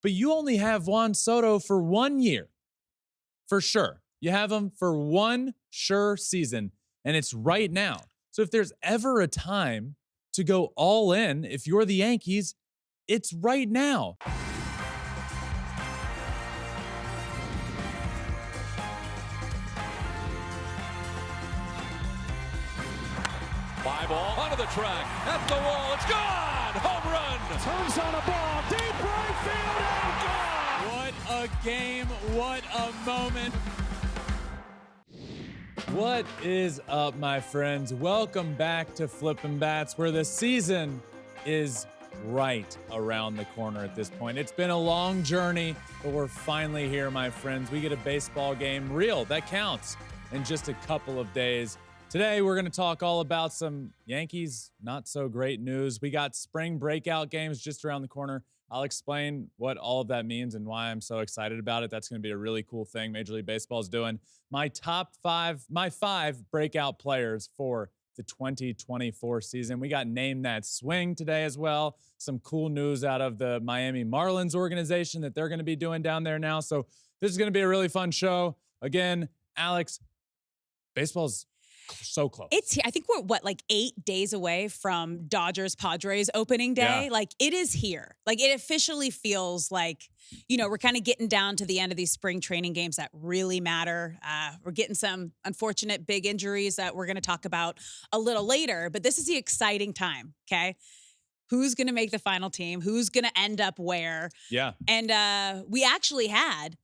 but you only have Juan Soto for 1 year, for sure. You have him for one sure season, and it's right now. So if there's ever a time to go all in, if you're the Yankees, it's right now. Fly ball onto the track, at the wall, it's gone! Home run! Turns on a ball, deep right field, and gone! What a game, what a moment. What is up, my friends? Welcome back to Flippin Bats, where the season is right around the corner at this point. It's been a long journey, but we're finally here, my friends. We get a baseball game real, that counts, in just a couple of days. Today, we're going to talk all about some Yankees not so great news. We got spring breakout games just around the corner. I'll explain what all of that means and why I'm so excited about it. That's going to be a really cool thing Major League Baseball is doing. My five breakout players for the 2024 season. We got Name That Swing today as well. Some cool news out of the Miami Marlins organization that they're going to be doing down there now. So this is going to be a really fun show. Again, Alex, baseball's so close. I think we're like 8 days away from Dodgers Padres opening day. Yeah. Like it is here. Like it officially feels like, we're kind of getting down to the end of these spring training games that really matter. We're getting some unfortunate big injuries that we're going to talk about a little later, but this is the exciting time. Okay. Who's going to make the final team? Who's going to end up where? Yeah. And we actually had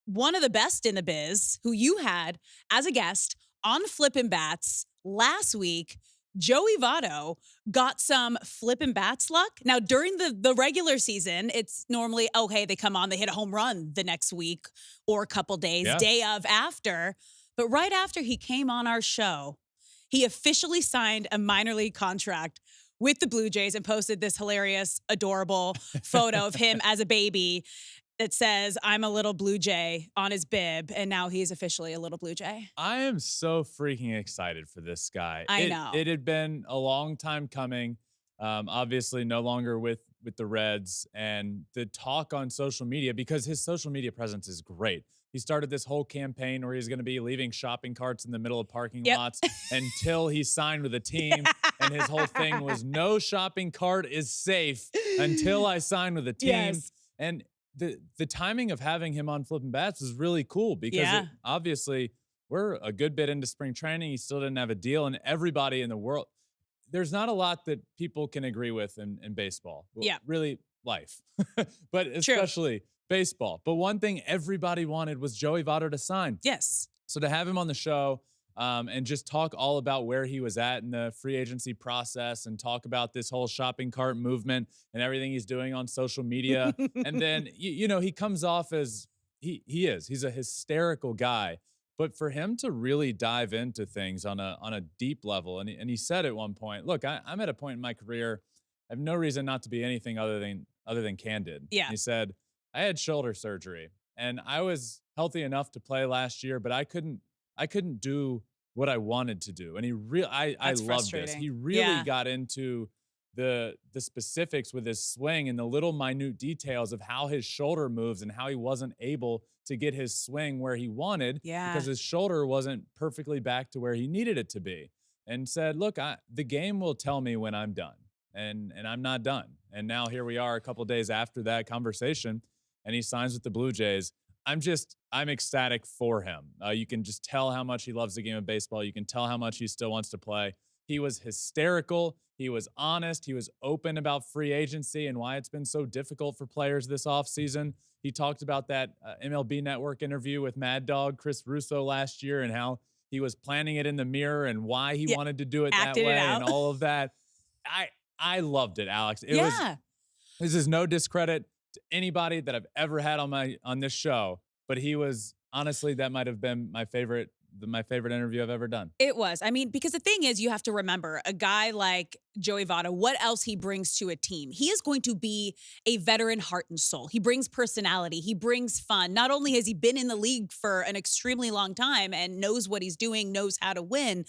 one of the best in the biz who you had as a guest on Flippin Bats last week. Joey Votto got some Flippin Bats luck. Now, during the regular season, it's normally, okay, they come on, they hit a home run the next week or a couple days, day of after. But right after he came on our show, he officially signed a minor league contract with the Blue Jays and posted this hilarious, adorable photo of him as a baby that says, "I'm a little Blue Jay" on his bib, and now he's officially a little Blue Jay. I am so freaking excited for this guy. I know. It had been a long time coming. Obviously, no longer with the Reds, and the talk on social media, because his social media presence is great. He started this whole campaign where he's going to be leaving shopping carts in the middle of parking lots until he signed with a team. And his whole thing was, no shopping cart is safe until I sign with a team. Yes. And the timing of having him on Flippin' Bats was really cool because obviously we're a good bit into spring training. He still didn't have a deal, and everybody in the world, there's not a lot that people can agree with in baseball. Well, really life, but especially baseball. But one thing everybody wanted was Joey Votto to sign. Yes. So to have him on the show and just talk all about where he was at in the free agency process and talk about this whole shopping cart movement and everything he's doing on social media. And then, he comes off as he's a hysterical guy. But for him to really dive into things on a deep level, and he said at one point, look, I'm at a point in my career, I have no reason not to be anything other than candid. Yeah. He said, I had shoulder surgery and I was healthy enough to play last year, but I couldn't do what I wanted to do. And I love this. He really got into the specifics with his swing and the little minute details of how his shoulder moves and how he wasn't able to get his swing where he wanted because his shoulder wasn't perfectly back to where he needed it to be. And said, look, the game will tell me when I'm done. And I'm not done. And now here we are a couple days after that conversation, and he signs with the Blue Jays. I'm ecstatic for him. You can just tell how much he loves the game of baseball. You can tell how much he still wants to play. He was hysterical. He was honest. He was open about free agency and why it's been so difficult for players this offseason. He talked about that MLB Network interview with Mad Dog Chris Russo last year and how he was planning it in the mirror and why he wanted to do it that way and all of that. I loved it, Alex. This is no discredit to anybody that I've ever had on this show, but he was honestly, that might have been my favorite interview I've ever done. It was. I mean, because the thing is, you have to remember a guy like Joey Votto, what else he brings to a team. He is going to be a veteran heart and soul. He brings personality. He brings fun. Not only has he been in the league for an extremely long time and knows what he's doing, knows how to win,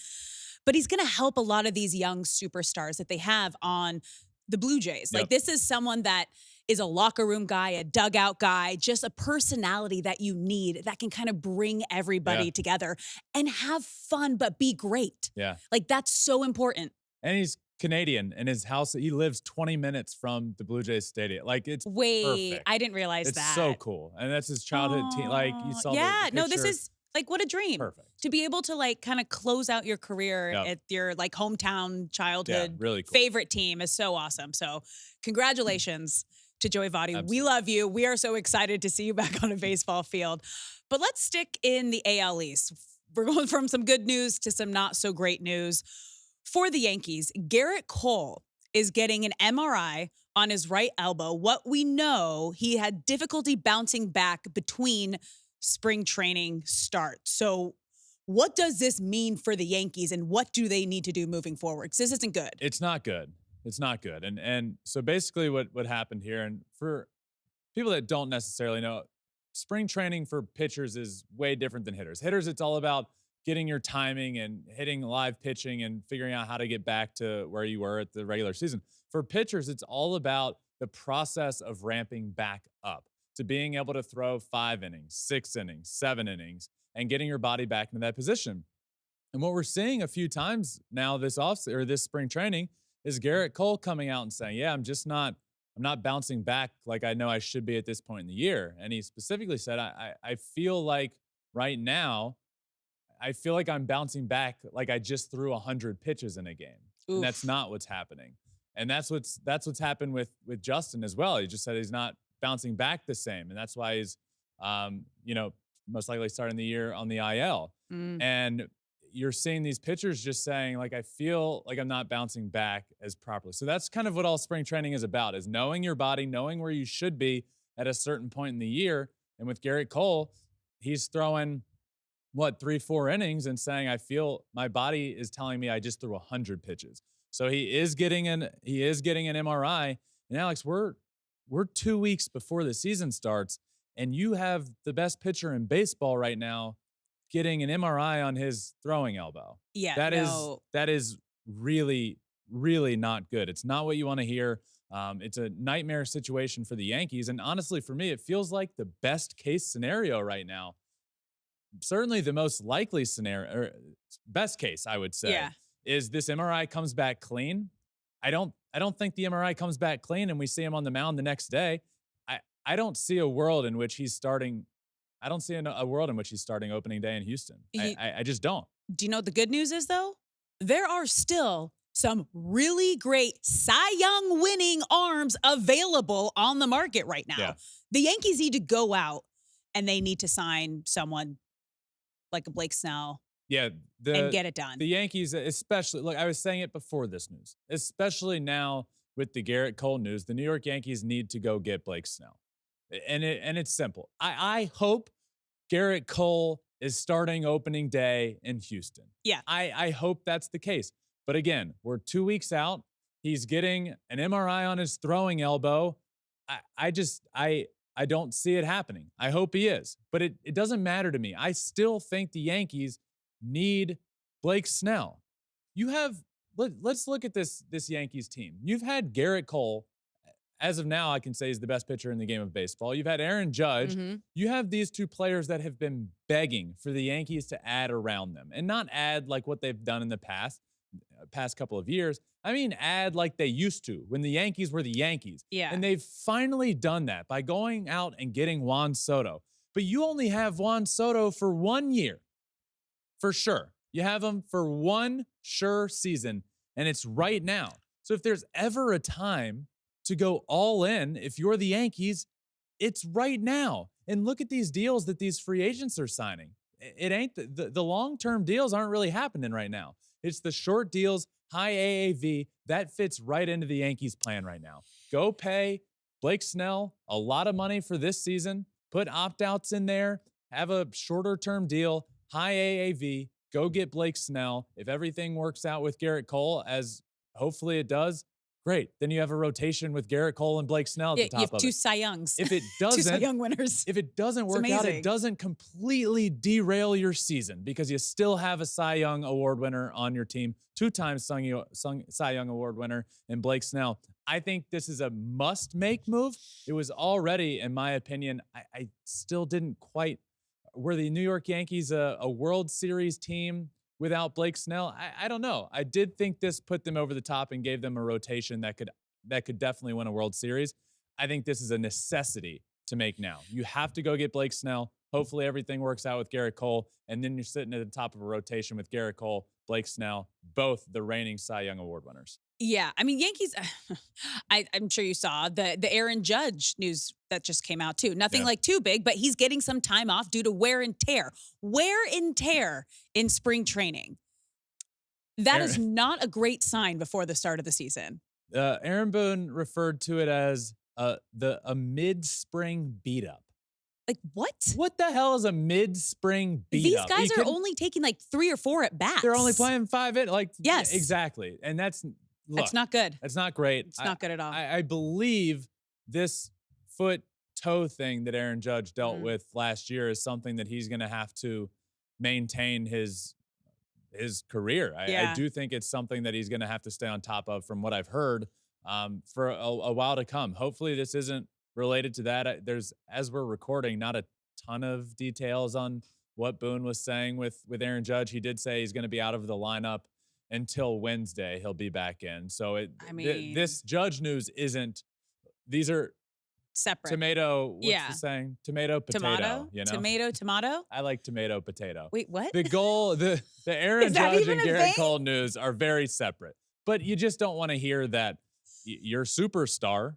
but he's going to help a lot of these young superstars that they have on the Blue Jays. Like, this is someone that is a locker room guy, a dugout guy, just a personality that you need that can kind of bring everybody together and have fun, but be great. Yeah. Like, that's so important. And he's Canadian, and his house, he lives 20 minutes from the Blue Jays stadium. Like, it's perfect. I didn't realize that. It's so cool. And that's his childhood team. Like, you saw the no, this picture. is like, what a dream. Perfect. To be able to like kind of close out your career at your like hometown childhood really cool. favorite team is so awesome. So congratulations to Joey Votto. Absolutely. We love you. We are so excited to see you back on a baseball field. But let's stick in the AL East. We're going from some good news to some not so great news. For the Yankees, Gerrit Cole is getting an MRI on his right elbow. What we know, he had difficulty bouncing back between spring training starts. So what does this mean for the Yankees, and what do they need to do moving forward? Because this isn't good. It's not good. It's not good. And so basically what happened here, and for people that don't necessarily know, spring training for pitchers is way different than hitters. Hitters, it's all about getting your timing and hitting live pitching and figuring out how to get back to where you were at the regular season. For pitchers, it's all about the process of ramping back up to being able to throw 5 innings, 6 innings, 7 innings, and getting your body back into that position. And what we're seeing a few times now this spring training is Gerrit Cole coming out and saying, I'm not bouncing back like I know I should be at this point in the year. And he specifically said, I feel like right now, I feel like I'm bouncing back like I just threw 100 pitches in a game. Oof. And that's not what's happening. And that's what's happened with Justin as well. He just said he's not bouncing back the same. And that's why he's, most likely starting the year on the IL. And you're seeing these pitchers just saying, like, I feel like I'm not bouncing back as properly. So that's kind of what all spring training is about, is knowing your body, knowing where you should be at a certain point in the year. And with Gerrit Cole, he's throwing 3-4 innings and saying, I feel my body is telling me I just threw 100 pitches. So he is getting an MRI. And Alex, we're 2 weeks before the season starts, and you have the best pitcher in baseball right now getting an MRI on his throwing elbow. Yeah, that is really, really not good. It's not what you want to hear. It's a nightmare situation for the Yankees. And honestly, for me, it feels like the best case scenario right now. Certainly the most likely scenario, or best case, I would say, is this MRI comes back clean. I don't think the MRI comes back clean and we see him on the mound the next day. I don't see a world in which he's starting. I don't see a world in which he's starting opening day in Houston. I just don't. Do you know what the good news is, though? There are still some really great Cy Young winning arms available on the market right now. Yeah. The Yankees need to go out and they need to sign someone like a Blake Snell. Yeah, and get it done. The Yankees, especially, look, I was saying it before this news, especially now with the Gerrit Cole news, the New York Yankees need to go get Blake Snell. And it's simple. I hope Gerrit Cole is starting opening day in Houston. Yeah. I hope that's the case. But again, we're 2 weeks out. He's getting an MRI on his throwing elbow. I don't see it happening. I hope he is. But it doesn't matter to me. I still think the Yankees need Blake Snell. Let's look at this Yankees team. You've had Gerrit Cole. As of now, I can say he's the best pitcher in the game of baseball. You've had Aaron Judge. Mm-hmm. You have these two players that have been begging for the Yankees to add around them, and not add like what they've done in the past couple of years. I mean, add like they used to when the Yankees were the Yankees. Yeah. And they've finally done that by going out and getting Juan Soto. But you only have Juan Soto for 1 year. For sure. You have him for one sure season, and it's right now. So if there's ever a time to go all in, if you're the Yankees, it's right now. And look at these deals that these free agents are signing. It ain't the long-term deals aren't really happening right now. It's the short deals, high AAV, that fits right into the Yankees plan right now. Go pay Blake Snell a lot of money for this season, put opt-outs in there, have a shorter-term deal, high AAV, go get Blake Snell. If everything works out with Gerrit Cole, as hopefully it does, great. Then you have a rotation with Gerrit Cole and Blake Snell at the top you have of two it. Cy Youngs. If it two Cy doesn't, Young winners. if it doesn't work out, it doesn't completely derail your season because you still have a Cy Young Award winner on your team, 2-time Cy Young Award winner in Blake Snell. I think this is a must-make move. It was already, in my opinion, I still didn't quite. Were the New York Yankees a World Series team without Blake Snell? I don't know. I did think this put them over the top and gave them a rotation that could definitely win a World Series. I think this is a necessity to make now. You have to go get Blake Snell. Hopefully everything works out with Gerrit Cole, and then you're sitting at the top of a rotation with Gerrit Cole, Blake Snell, both the reigning Cy Young Award winners. Yeah, I mean, Yankees, I'm sure you saw the Aaron Judge news that just came out too. Nothing like too big, but he's getting some time off due to wear and tear. Wear and tear in spring training. That is not a great sign before the start of the season. Aaron Boone referred to it as a mid-spring beat-up. Like, what? What the hell is a mid-spring beat-up? These guys are only taking like 3 or 4 at bats. They're only playing 5 at yes, exactly, and that's not good. It's not great. It's not good at all. I believe this foot-toe thing that Aaron Judge dealt with last year is something that he's going to have to maintain his career. I do think it's something that he's going to have to stay on top of, from what I've heard, for a while to come. Hopefully, this isn't related to that. There's, as we're recording, not a ton of details on what Boone was saying with Aaron Judge. He did say he's going to be out of the lineup until Wednesday. He'll be back in. So this Judge news isn't. These are separate. Tomato. What's the saying? Tomato, potato. You know? Tomato. I like tomato, potato. Wait, what? The Aaron Judge and Gerrit Cole news are very separate. But you just don't want to hear that your superstars,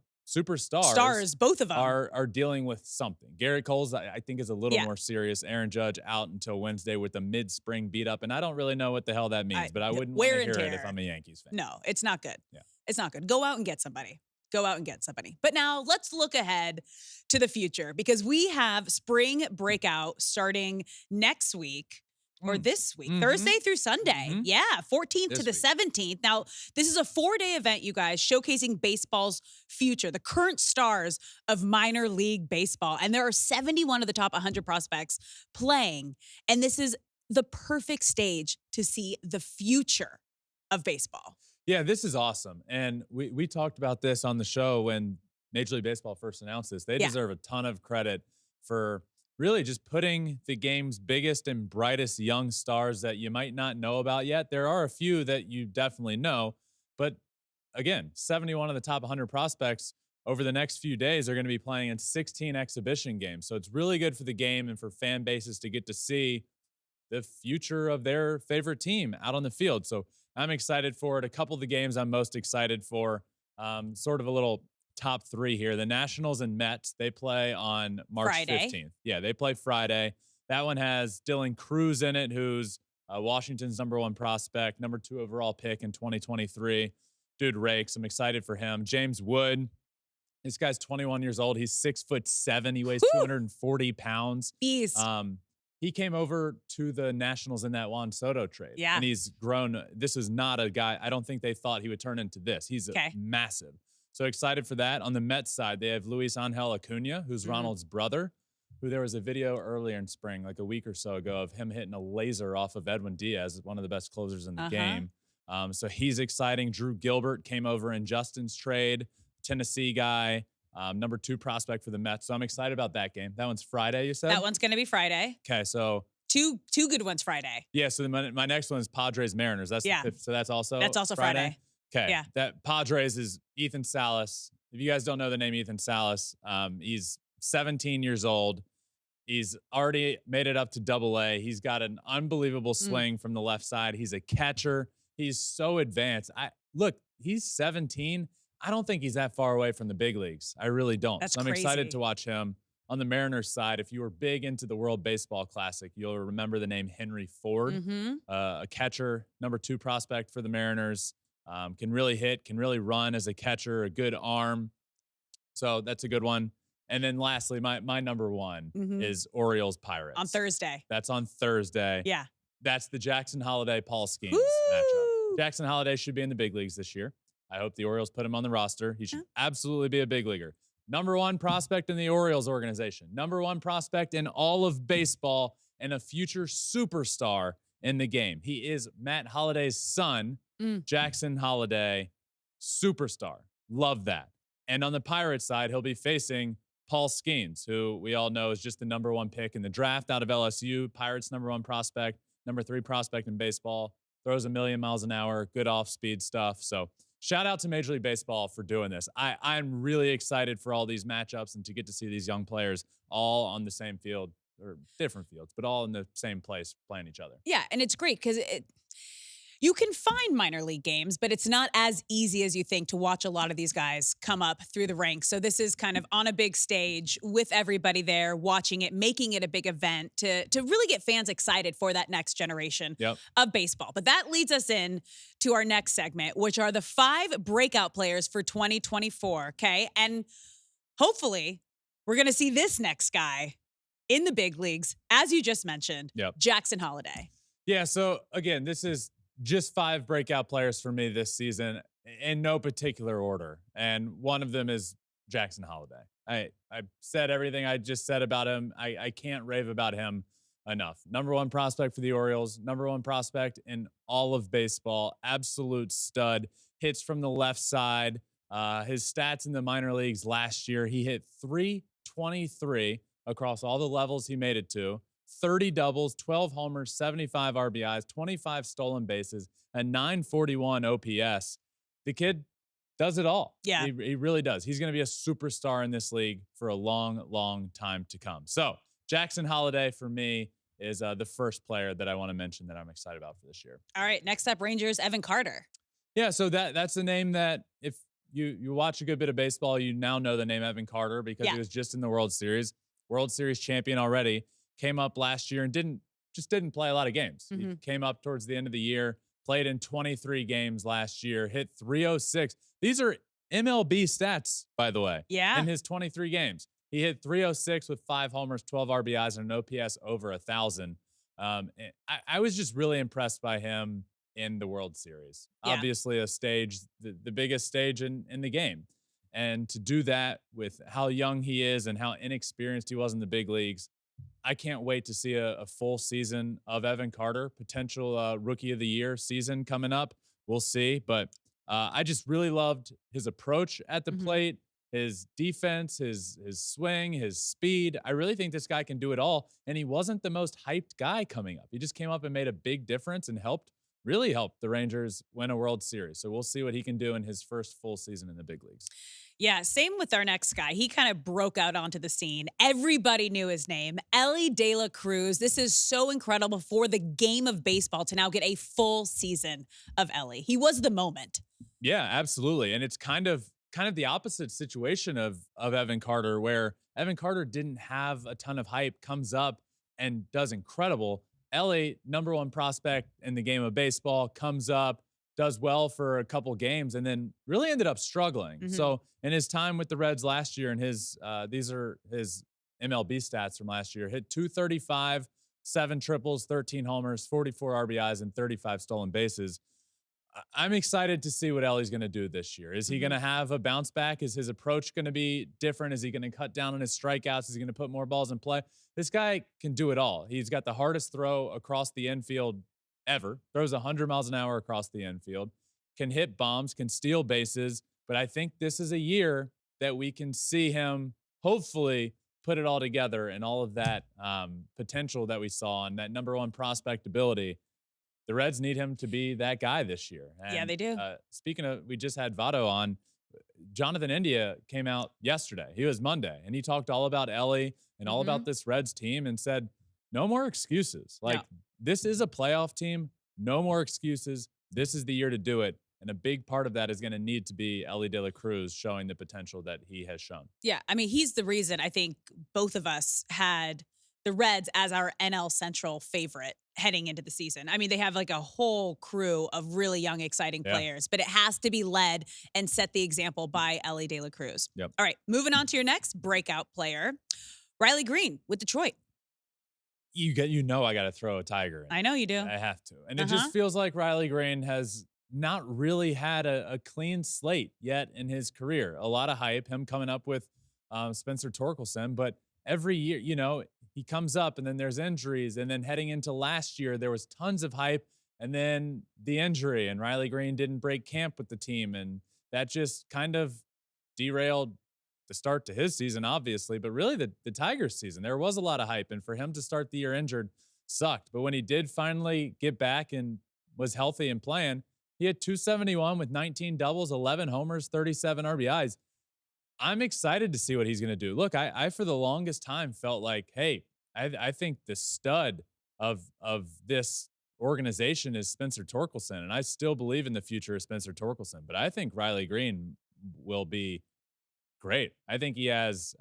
both of them, are dealing with something. Gerrit Cole's, I think, is a little more serious. Aaron Judge out until Wednesday with a mid-spring beat up, and I don't really know what the hell that means, but I wouldn't want to hear it if I'm a Yankees fan. No, it's not good. Yeah. It's not good. Go out and get somebody. But now let's look ahead to the future, because we have spring breakout starting next week. Or this week, Thursday through Sunday. Yeah, 14th to the 17th. Now, this is a 4-day event, you guys, showcasing baseball's future, the current stars of minor league baseball. And there are 71 of the top 100 prospects playing. And this is the perfect stage to see the future of baseball. Yeah, this is awesome. And we talked about this on the show when Major League Baseball first announced this. They deserve a ton of credit for really just putting the game's biggest and brightest young stars that you might not know about yet. There are a few that you definitely know, but again, 71 of the top 100 prospects over the next few days are going to be playing in 16 exhibition games. So it's really good for the game and for fan bases to get to see the future of their favorite team out on the field. So I'm excited for it. A couple of the games I'm most excited for, sort of a little top 3 here. The Nationals and Mets, they play on March 15th. Yeah, they play Friday. That one has Dylan Cruz in it, who's Washington's #1 prospect, #2 overall pick in 2023. Dude rakes. I'm excited for him. James Wood, this guy's 21 years old. He's 6'7". He weighs 240 pounds. He came over to the Nationals in that Juan Soto trade. Yeah. And he's grown. This is not a guy, I don't think they thought he would turn into this. He's massive. So excited for that. On the Mets side, they have Luis Angel Acuna, who's Ronald's brother, who there was a video earlier in spring, like a week or so ago, of him hitting a laser off of Edwin Diaz, one of the best closers in the game. So he's exciting. Drew Gilbert came over in Justin's trade, Tennessee guy, #2 prospect for the Mets. So I'm excited about that game. That one's Friday, you said? That one's going to be Friday. Okay, so two good ones Friday. Yeah, so my next one is Padres Mariners. That's the 5th, so that's also Friday. Okay. Yeah. That Padres is Ethan Salas. If you guys don't know the name Ethan Salas, he's 17 years old. He's already made it up to AA. He's got an unbelievable swing from the left side. He's a catcher. He's so advanced. Look, he's 17. I don't think he's that far away from the big leagues. I really don't. That's so I'm excited to watch him. On the Mariners side, if you were big into the World Baseball Classic, you'll remember the name Henry Ford, a catcher, #2 prospect for the Mariners. Can really hit, can really run as a catcher, a good arm. So that's a good one. And then lastly, my #1 is Orioles Pirates. On Thursday. That's on Thursday. Yeah. That's the Jackson Holliday Paul Skeens matchup. Jackson Holliday should be in the big leagues this year. I hope the Orioles put him on the roster. He should absolutely be a big leaguer. Number one prospect in the Orioles organization. Number one prospect in all of baseball and a future superstar in the game. He is Matt Holliday's son, Jackson Holliday, superstar. Love that. And on the Pirates side, he'll be facing Paul Skeens, who we all know is just the number one pick in the draft out of LSU. Pirates number one prospect, number 3 prospect in baseball, throws 1,000,000 miles an hour, good off-speed stuff. So shout out to Major League Baseball for doing this. I'm really excited for all these matchups and to get to see these young players all on the same field, or different fields, but all in the same place playing each other. Yeah, and it's great because you can find minor league games, but it's not as easy as you think to watch a lot of these guys come up through the ranks. So this is kind of on a big stage with everybody there watching it, making it a big event to really get fans excited for that next generation of baseball. But that leads us in to our next segment, which are the 5 breakout players for 2024, okay? And hopefully we're going to see this next guy in the big leagues, as you just mentioned, Jackson Holliday. Yeah, so again, this is just 5 breakout players for me this season in no particular order. And one of them is Jackson Holliday. I said everything I just said about him. I can't rave about him enough. Number one prospect for the Orioles, number one prospect in all of baseball, absolute stud, hits from the left side. His stats in the minor leagues last year, he hit .323 across all the levels he made it to. 30 doubles, 12 homers, 75 RBIs, 25 stolen bases, a 941 OPS. The kid does it all. Yeah. He really does. He's going to be a superstar in this league for a long, long time to come. So Jackson Holliday for me is the first player that I want to mention that I'm excited about for this year. All right. Next up, Rangers, Evan Carter. Yeah. So that's a name that if you watch a good bit of baseball, you now know the name Evan Carter because he was just in the World Series champion already. Came up last year and didn't play a lot of games. He came up towards the end of the year, played in 23 games last year, hit .306. These are MLB stats, by the way. Yeah. In his 23 games, he hit .306 with 5 homers, 12 RBIs, and an OPS over 1,000. I was just really impressed by him in the World Series. Yeah. Obviously, a stage, the biggest stage in the game. And to do that with how young he is and how inexperienced he was in the big leagues, I can't wait to see a full season of Evan Carter, potential Rookie of the Year season coming up. We'll see. But I just really loved his approach at the plate, his defense, his swing, his speed. I really think this guy can do it all. And he wasn't the most hyped guy coming up. He just came up and made a big difference and really helped the Rangers win a World Series. So we'll see what he can do in his first full season in the big leagues. Yeah, same with our next guy. He kind of broke out onto the scene. Everybody knew his name, Elly De La Cruz. This is so incredible for the game of baseball to now get a full season of Elly. He was the moment. Yeah, absolutely. And it's kind of the opposite situation of Evan Carter, where Evan Carter didn't have a ton of hype, comes up and does incredible. Elly, number one prospect in the game of baseball, comes up, does well for a couple games, and then really ended up struggling. So in his time with the Reds last year, and these are his MLB stats from last year, hit .235, 7 triples, 13 homers, 44 RBIs, and 35 stolen bases. I'm excited to see what Elly's going to do this year. Is he going to have a bounce back? Is his approach going to be different? Is he going to cut down on his strikeouts? Is he going to put more balls in play? This guy can do it all. He's got the hardest throw across the infield ever. Throws 100 miles an hour across the infield. Can hit bombs, can steal bases. But I think this is a year that we can see him hopefully put it all together, and all of that potential that we saw and that number one prospect ability. The Reds need him to be that guy this year. And, yeah, they do. Speaking of, we just had Votto on. Jonathan India came out yesterday. He was Monday, and he talked all about Elly and all about this Reds team and said, no more excuses. This is a playoff team. No more excuses. This is the year to do it. And a big part of that is going to need to be Elly De La Cruz showing the potential that he has shown. Yeah, I mean, he's the reason I think both of us had the Reds as our NL Central favorite heading into the season. I mean, they have like a whole crew of really young, exciting players, but it has to be led and set the example by Elly De La Cruz. Yep. All right, moving on to your next breakout player, Riley Green with Detroit. I got to throw a Tiger in. I know you do. I have to. And it just feels like Riley Green has not really had a clean slate yet in his career. A lot of hype, him coming up with Spencer Torkelson, but every year, he comes up and then there's injuries. And then heading into last year, there was tons of hype and then the injury, and Riley Green didn't break camp with the team. And that just kind of derailed the start to his season, obviously, but really the Tigers season. There was a lot of hype, and for him to start the year injured sucked. But when he did finally get back and was healthy and playing, he had 271 with 19 doubles, 11 homers, 37 RBIs. I'm excited to see what he's going to do. Look, I for the longest time felt like, hey, I think the stud of this organization is Spencer Torkelson, and I still believe in the future of Spencer Torkelson. But I think Riley Green will be great. I think he has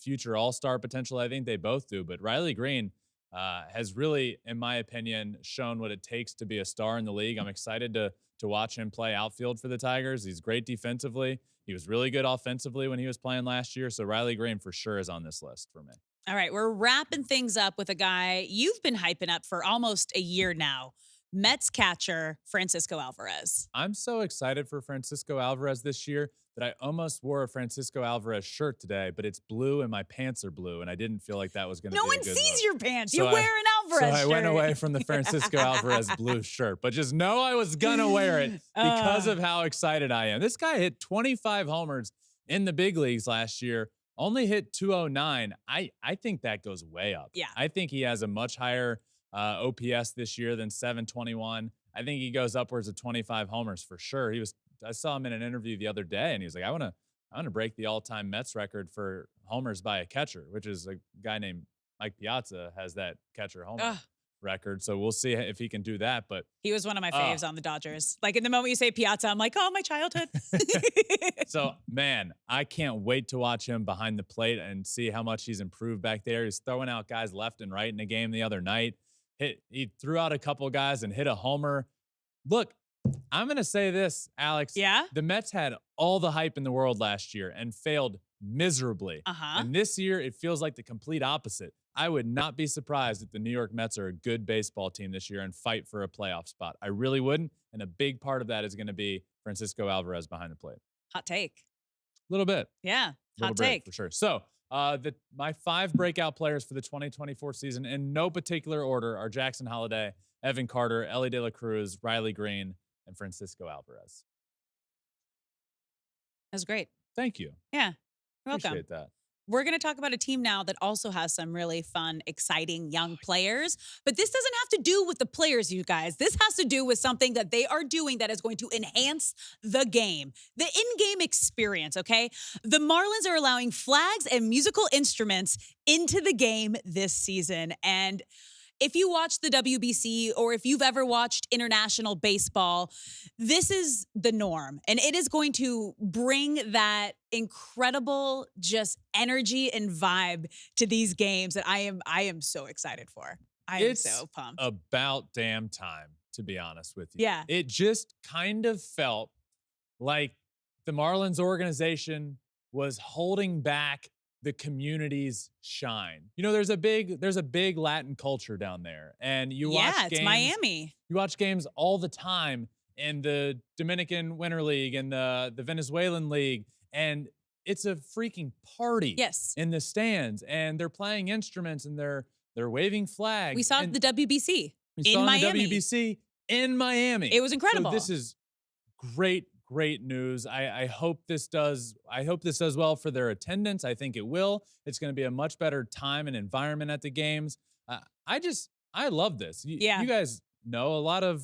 future all-star potential. I think they both do. But Riley Green has really, in my opinion, shown what it takes to be a star in the league. I'm excited to watch him play outfield for the Tigers. He's great defensively. He was really good offensively when he was playing last year. So Riley Green for sure is on this list for me. All right, we're wrapping things up with a guy you've been hyping up for almost a year now. Mets catcher Francisco Alvarez. I'm so excited for Francisco Alvarez this year that I almost wore a Francisco Alvarez shirt today, but it's blue and my pants are blue, and I didn't feel like that was going to be a good No one sees look. your pants. So You wear an Alvarez So shirt. I went away from the Francisco Alvarez blue shirt, but just know I was going to wear it because of how excited I am. This guy hit 25 homers in the big leagues last year, only hit 209. I think that goes way up. Yeah. I think he has a much higher OPS this year than 721. I think he goes upwards of 25 homers for sure. I saw him in an interview the other day, and he was like, I want to break the all-time Mets record for homers by a catcher, which is a guy named Mike Piazza has that catcher homer record. So we'll see if he can do that. But he was one of my faves on the Dodgers. Like, in the moment you say Piazza, I'm like, oh, my childhood. So, man, I can't wait to watch him behind the plate and see how much he's improved back there. He's throwing out guys left and right in the game the other night. He threw out a couple guys and hit a homer. Look, I'm going to say this, Alex. Yeah? The Mets had all the hype in the world last year and failed miserably. And this year, it feels like the complete opposite. I would not be surprised if the New York Mets are a good baseball team this year and fight for a playoff spot. I really wouldn't. And a big part of that is going to be Francisco Alvarez behind the plate. Hot take. A little bit. Yeah, hot take. For sure. So my 5 breakout players for the 2024 season in no particular order are Jackson Holliday, Evan Carter, Ellie De La Cruz, Riley Green, and Francisco Alvarez. That's great. Thank you. Yeah, you're welcome. Appreciate that. We're going to talk about a team now that also has some really fun, exciting young players. But this doesn't have to do with the players, you guys. This has to do with something that they are doing that is going to enhance the game, the in-game experience, okay? The Marlins are allowing flags and musical instruments into the game this season. And if you watch the WBC or if you've ever watched international baseball, this is the norm. And it is going to bring that incredible just energy and vibe to these games that I am so excited for. I'm so pumped. It's about damn time, to be honest with you. Yeah. It just kind of felt like the Marlins organization was holding back the community's shine. There's a big Latin culture down there, and you watch games. Yeah, it's Miami. You watch games all the time in the Dominican Winter League and the Venezuelan League, and it's a freaking party. Yes. In the stands, and they're playing instruments and they're waving flags. We saw the WBC in Miami. The WBC in Miami. It was incredible. So this is great news. I hope this does well for their attendance. I think it will. It's going to be a much better time and environment at the games. I love this. You guys know a lot of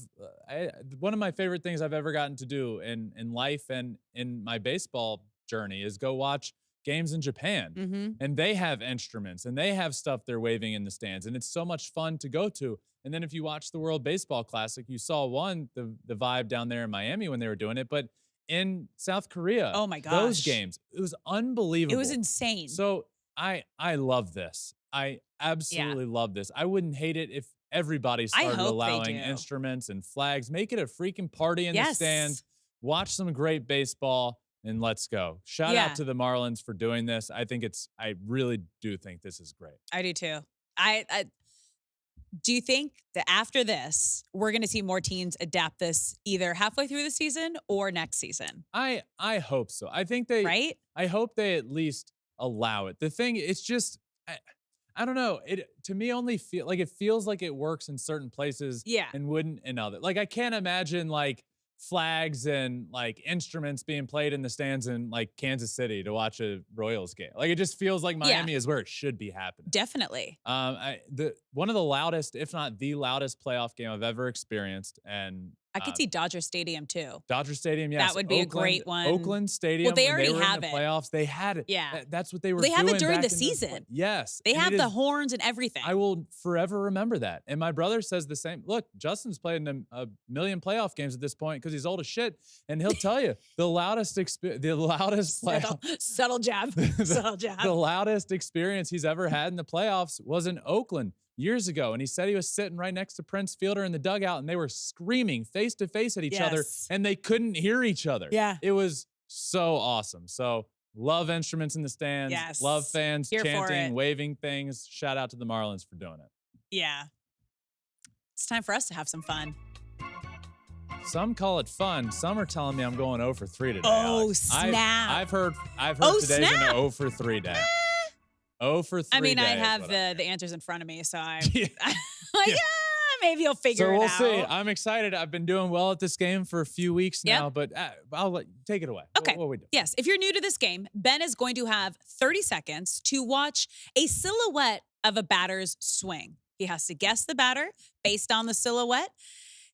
one of my favorite things I've ever gotten to do in life and in my baseball journey is go watch games in Japan. And they have instruments and they have stuff they're waving in the stands, and it's so much fun to go to. And then if you watch the World Baseball Classic, you saw the vibe down there in Miami when they were doing it, but in South Korea, oh my gosh, those games, it was unbelievable. It was insane. So I love this. I absolutely love this. I wouldn't hate it if everybody started allowing instruments and flags. Make it a freaking party in the stands. Watch some great baseball. And let's go. Shout out to the Marlins for doing this. I really do think this is great. I do too. Do you think that after this, we're going to see more teams adapt this either halfway through the season or next season? I hope so. I think they, right? I hope they at least allow it. The thing, it's just, I don't know. It to me only feel like it feels like it works in certain places, Yeah. and wouldn't in other. Like I can't imagine like flags and like instruments being played in the stands in like Kansas City to watch a Royals game. Like it just feels like Miami is where it should be happening. Definitely. One of the loudest, if not the loudest playoff game I've ever experienced, and I could see Dodger Stadium too. Dodger Stadium, yes. That would be a great one. Oakland Stadium. Well, they when already were have in the it. playoffs. They had it. Yeah. That's what they were They have doing it during back the in season. Yes. They and have it the is- horns and everything. I will forever remember that. And my brother says the same. Look, Justin's played in a million playoff games at this point because he's old as shit. And he'll tell you the loudest playoff. Subtle jab. Subtle jab. The loudest experience he's ever had in the playoffs was in Oakland years ago. And he said he was sitting right next to Prince Fielder in the dugout and they were screaming face to face at each other and they couldn't hear each other. Yeah. It was so awesome. So love instruments in the stands. Yes. Love fans Here for chanting, it. waving things. Shout out to the Marlins for doing it. Yeah. It's time for us to have some fun. Some call it fun. Some are telling me I'm going 0 for 3 today. Oh, Alex. snap. I've heard Oh, today's an snap. 0 for 3 day. 0 for 3 I mean, day I is have what the answers in front of me, so I'm Yeah. like, Yeah. maybe you'll figure So it we'll out. see. I'm excited. I've been doing well at this game for a few weeks Yep. now, but I'll take it away. Okay. What we do? Yes, if you're new to this game, Ben is going to have 30 seconds to watch a silhouette of a batter's swing. He has to guess the batter based on the silhouette.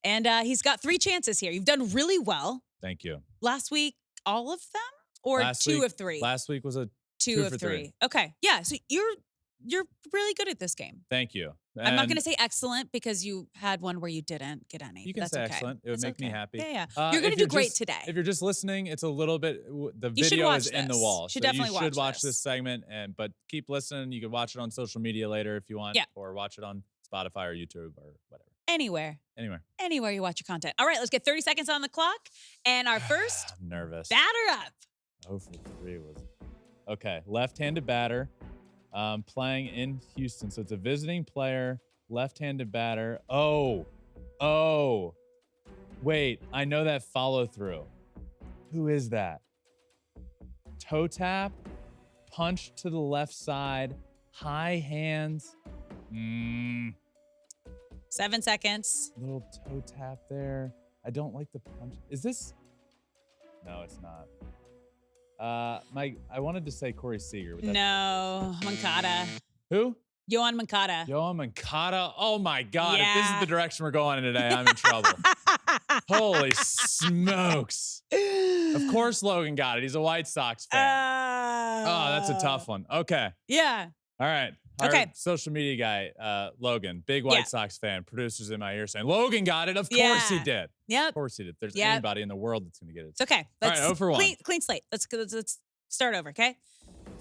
And he's got 3 chances here. You've done really well. Thank you. Last week, all of them? Or Last 2 week- of 3? Last week was a 2 2 of for 3. 3. Okay. Yeah, so you're really good at this game. Thank you. I'm not And going to say excellent because you had one where you didn't get any. You but can that's say okay. excellent. It would That's make me okay. happy. Yeah. Uh, You're going if to do great just- today. If you're just listening, it's a little bit. The You should video watch is in the this. wall. You should so definitely you should watch watch this. this segment, but keep listening. You can watch it on social media later if you want, Yeah. or watch it on Spotify or YouTube or whatever. Anywhere you watch your content. All right, let's get 30 seconds on the clock. And our first I'm nervous. batter up. 0 for 3 was okay. Left-handed batter, playing in Houston, so it's a visiting player, left-handed batter. Oh, wait, I know that follow through. Who is that? Toe tap, punch to the left side, high hands. 7 seconds. Little toe tap there. I don't like the punch. Is this? No, it's not. I wanted to say Corey Seager, but that's No, Moncada. who? Yohan Moncada. Yohan Moncada. Oh my God! If this is Yeah. the direction we're going in today, I'm in trouble. Holy smokes! Of course, Logan got it. He's a White Sox fan. Oh, that's a tough one. Okay. Yeah. All right. Our Okay. social media guy, Logan, big White Yeah. Sox fan, producers in my ear saying, Logan got it. Of course he Yeah. did. Yep. Of course he did. If there's Yep. anybody in the world that's going to get it. It's okay. All right, 0 for 1. Clean slate. Let's start over, okay?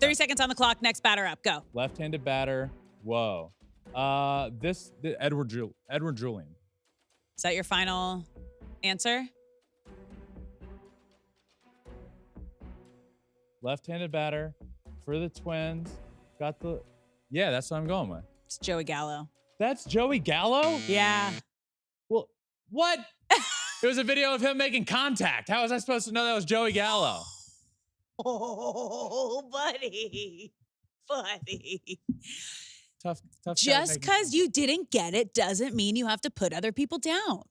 30 seconds on the clock. Next batter up. Go. Left-handed batter. Whoa. Edward Julian. Is that your final answer? Left-handed batter for the Twins. Yeah, that's what I'm going with. It's Joey Gallo. That's Joey Gallo? Yeah. Well, what? It was a video of him making contact. How was I supposed to know that was Joey Gallo? Oh, buddy. Tough guy Just making- because you didn't get it doesn't mean you have to put other people down.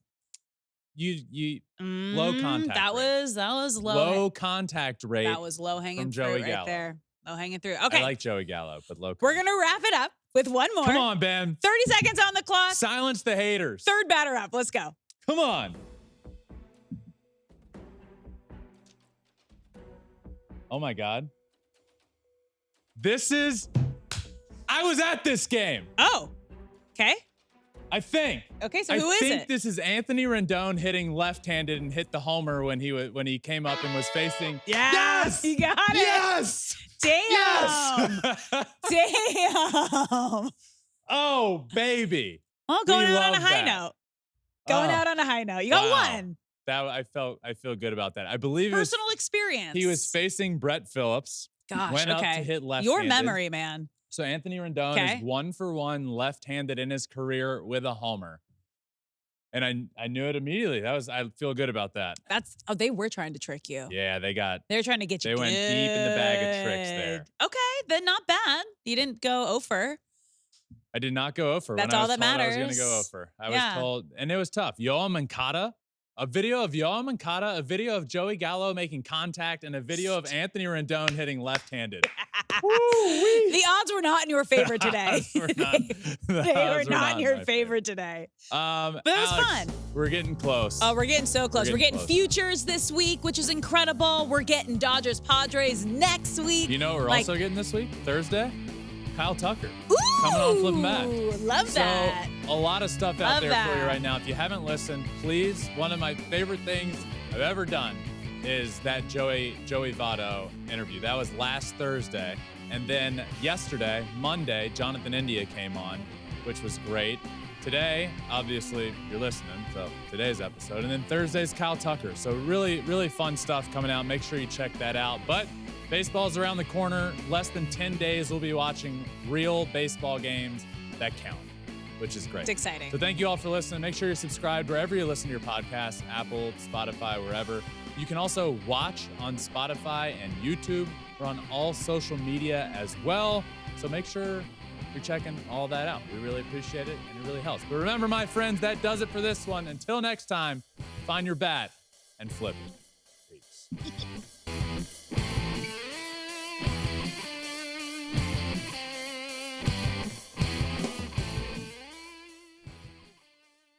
You low contact That rate. was low. low contact rate. That was low hanging from fruit Joey right Gallo. there. Low hanging fruit. Okay. I like Joey Gallo, but low. We're going to wrap it up with one more. Come on, Ben. 30 seconds on the clock. Silence the haters. Third batter up. Let's go. Come on. Oh my God. I was at this game. Oh, okay. I think. Okay, so who is I think it? this is Anthony Rendon hitting left-handed and hit the homer when he came up and was facing. Yes! You got it. Yes! Damn. Yes! Damn. Oh, baby. Well, going We out on a love high that. note. Going Oh. out on a high note. You got Wow. one. That I feel good about that. I believe Personal experience. he was facing Brett Phillips. Gosh, went up okay. to hit left-handed. Your memory, man. So Anthony Rendon is 1-for-1 left-handed in his career with a homer. And I knew it immediately. I feel good about that. They were trying to trick you. Yeah, They're trying to get you. They went deep in the bag of tricks there. Okay, then not bad. You didn't go over. I did not go over. That's all that matters. I was going to go over. I was told, and it was tough. Yoel Moncada, a video of Yoel Moncada, a video of Joey Gallo making contact, and a video of Anthony Rendon hitting left-handed. The odds were not in your favor today. They were not in your favor today. But it was fun. We're getting close. Oh, we're getting so close. We're getting futures this week, which is incredible. We're getting Dodgers Padres next week. You know what we're also getting this week? Thursday? Kyle Tucker. Ooh, coming on Flippin Bats. Love that. So, a lot of stuff out there for you right now. If you haven't listened, please, one of my favorite things I've ever done is that Joey Votto interview. That was last Thursday. And then yesterday, Monday, Jonathan India came on, which was great. Today, obviously, you're listening, so today's episode. And then Thursday's Kyle Tucker. So really, really fun stuff coming out. Make sure you check that out. But baseball's around the corner. Less than 10 days, we'll be watching real baseball games that count, which is great. It's exciting. So thank you all for listening. Make sure you're subscribed wherever you listen to your podcasts, Apple, Spotify, wherever. You can also watch on Spotify and YouTube. We're on all social media as well. So make sure you're checking all that out. We really appreciate it, and it really helps. But remember, my friends, that does it for this one. Until next time, find your bat and flip it. Peace.